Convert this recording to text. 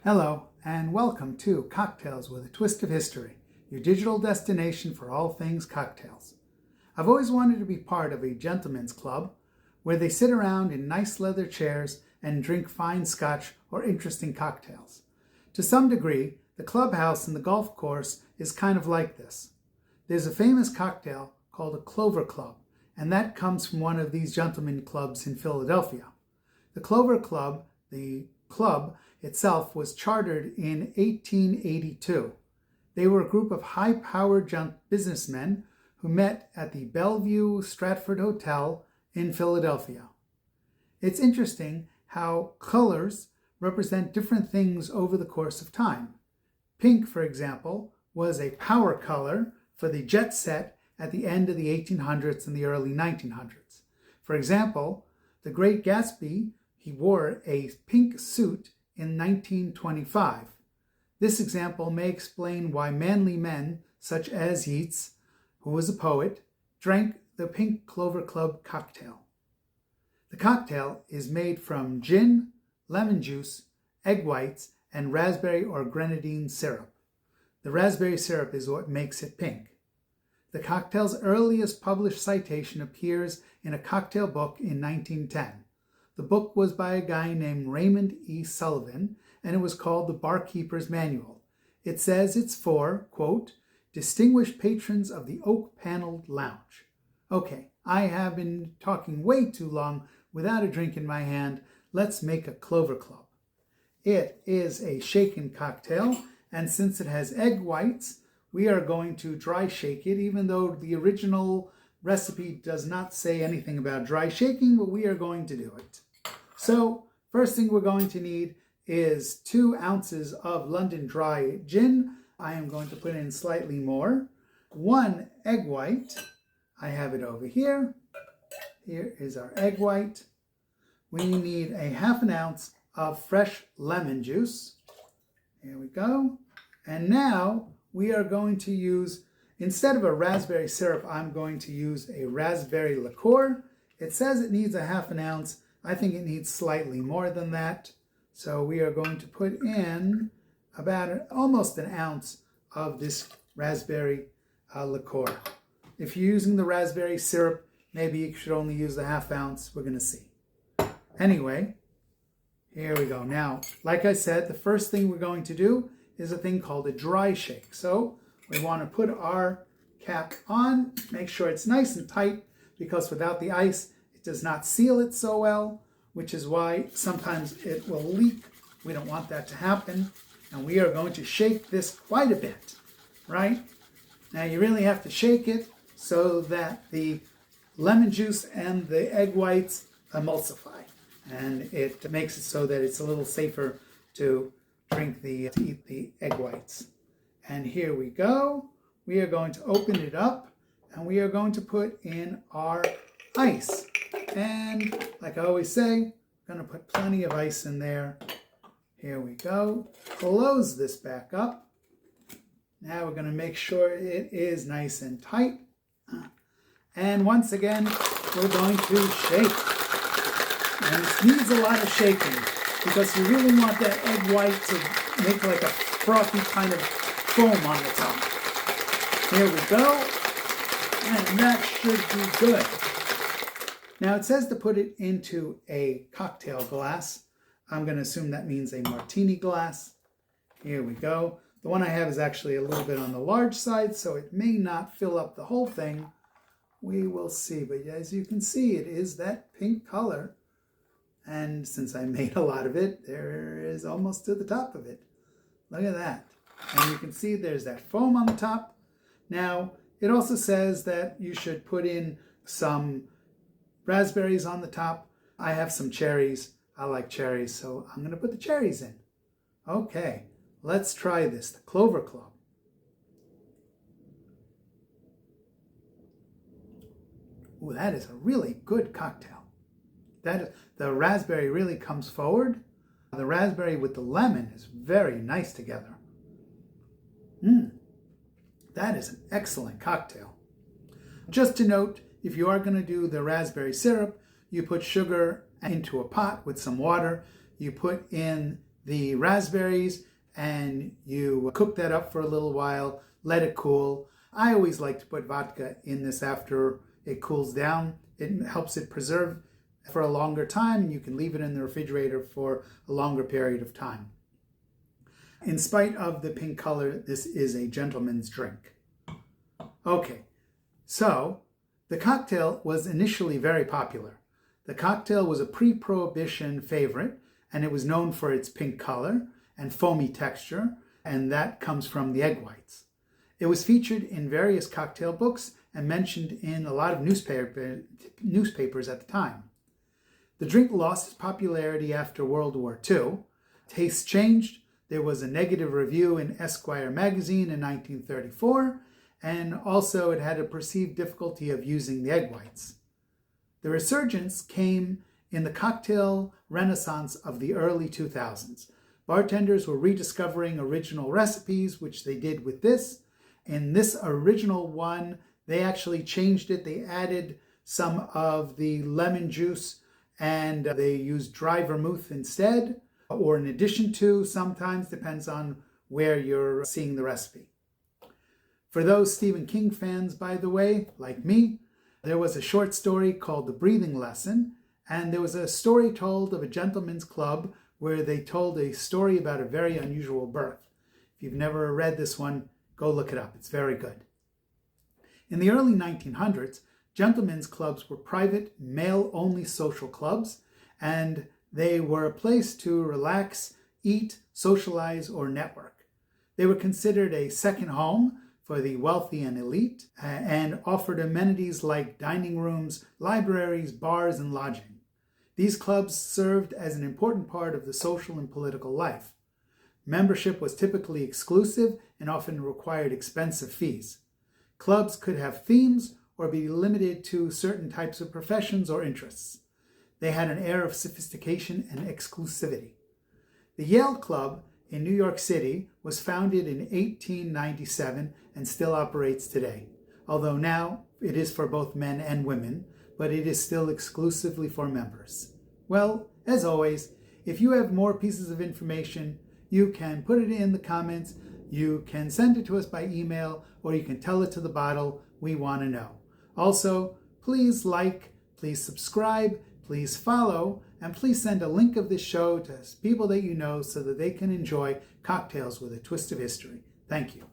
Hello, and welcome to Cocktails with a Twist of History, your digital destination for all things cocktails. I've always wanted to be part of a gentleman's club where they sit around in nice leather chairs and drink fine scotch or interesting cocktails. To some degree, the clubhouse and the golf course is kind of like this. There's a famous cocktail called a Clover Club, and that comes from one of these gentlemen clubs in Philadelphia. The Clover Club, the club itself, was chartered in 1882. They were a group of high-powered businessmen who met at the Bellevue Stratford Hotel in Philadelphia. It's interesting how colors represent different things over the course of time. Pink, for example, was a power color for the jet set at the end of the 1800s and the early 1900s. For example, the Great Gatsby, he wore a pink suit in 1925. This example may explain why manly men, such as Yeats, who was a poet, drank the Pink Clover Club cocktail. The cocktail is made from gin, lemon juice, egg whites, and raspberry or grenadine syrup. The raspberry syrup is what makes it pink. The cocktail's earliest published citation appears in a cocktail book in 1910. The book was by a guy named Raymond E. Sullivan, and it was called The Barkeeper's Manual. It says it's for, quote, distinguished patrons of the oak-paneled lounge. Okay, I have been talking way too long without a drink in my hand. Let's make a Clover Club. It is a shaken cocktail, and since it has egg whites, we are going to dry shake it, even though the original recipe does not say anything about dry shaking, but we are going to do it. So, first thing we're going to need is 2 ounces of London Dry gin. I am going to put in slightly more. 1 egg white. I have it over here. Here is our egg white. We need a ½ ounce of fresh lemon juice. Here we go. And now we are going to use, instead of a raspberry syrup, I'm going to use a raspberry liqueur. It says it needs a ½ ounce. I think it needs slightly more than that. So we are going to put in about almost an ounce of this raspberry liqueur. If you're using the raspberry syrup, maybe you should only use the ½ ounce. We're going to see. Anyway, here we go. Now, like I said, the first thing we're going to do is a thing called a dry shake. So we want to put our cap on, make sure it's nice and tight, because without the ice, it does not seal it so well, which is why sometimes it will leak. We don't want that to happen. And we are going to shake this quite a bit, right? Now you really have to shake it so that the lemon juice and the egg whites emulsify. And it makes it so that it's a little safer to eat the egg whites. And here we go. We are going to open it up and we are going to put in our ice. And like I always say, I'm going to put plenty of ice in there. Here we go. Close this back up. Now we're going to make sure it is nice and tight. And once again, we're going to shake. And it needs a lot of shaking because you really want that egg white to make like a frothy kind of foam on the top. Here we go. And that should be good. Now it says to put it into a cocktail glass. I'm going to assume that means a martini glass. Here we go. The one I have is actually a little bit on the large side, so it may not fill up the whole thing. We will see. But as you can see, it is that pink color. And since I made a lot of it, there is almost to the top of it. Look at that. And you can see there's that foam on the top. Now, it also says that you should put in some raspberries on the top. I have some cherries. I like cherries, so I'm going to put the cherries in. Okay, let's try this, the Clover Club. Ooh, that is a really good cocktail. The raspberry really comes forward. The raspberry with the lemon is very nice together. That is an excellent cocktail. Just to note, if you are going to do the raspberry syrup, you put sugar into a pot with some water. You put in the raspberries and you cook that up for a little while, let it cool. I always like to put vodka in this after it cools down. It helps it preserve for a longer time, and you can leave it in the refrigerator for a longer period of time. In spite of the pink color, this is a gentleman's drink. Okay, so the cocktail was initially very popular. The cocktail was a pre-Prohibition favorite, and it was known for its pink color and foamy texture, and that comes from the egg whites. It was featured in various cocktail books and mentioned in a lot of newspapers at the time. The drink lost its popularity after World War II. Tastes changed. There was a negative review in Esquire magazine in 1934, and also it had a perceived difficulty of using the egg whites. The resurgence came in the cocktail renaissance of the early 2000s. Bartenders were rediscovering original recipes, which they did with this. In this original one, they actually changed it. They added some of the lemon juice and they used dry vermouth instead, or in addition to, sometimes, depends on where you're seeing the recipe. For those Stephen King fans, by the way, like me, there was a short story called The Breathing Lesson, and there was a story told of a gentleman's club where they told a story about a very unusual birth. If you've never read this one, go look it up. It's very good. In the early 1900s, gentlemen's clubs were private, male-only social clubs, and they were a place to relax, eat, socialize, or network. They were considered a second home for the wealthy and elite, and offered amenities like dining rooms, libraries, bars, and lodging. These clubs served as an important part of the social and political life. Membership was typically exclusive and often required expensive fees. Clubs could have themes or be limited to certain types of professions or interests. They had an air of sophistication and exclusivity. The Yale Club in New York City was founded in 1897 and still operates today, although now it is for both men and women, but it is still exclusively for members. Well, as always, if you have more pieces of information, you can put it in the comments, you can send it to us by email, or you can tell it to the bottle. We want to know. Also, please like, please subscribe, please follow, and please send a link of this show to people that you know so that they can enjoy cocktails with a twist of history. Thank you.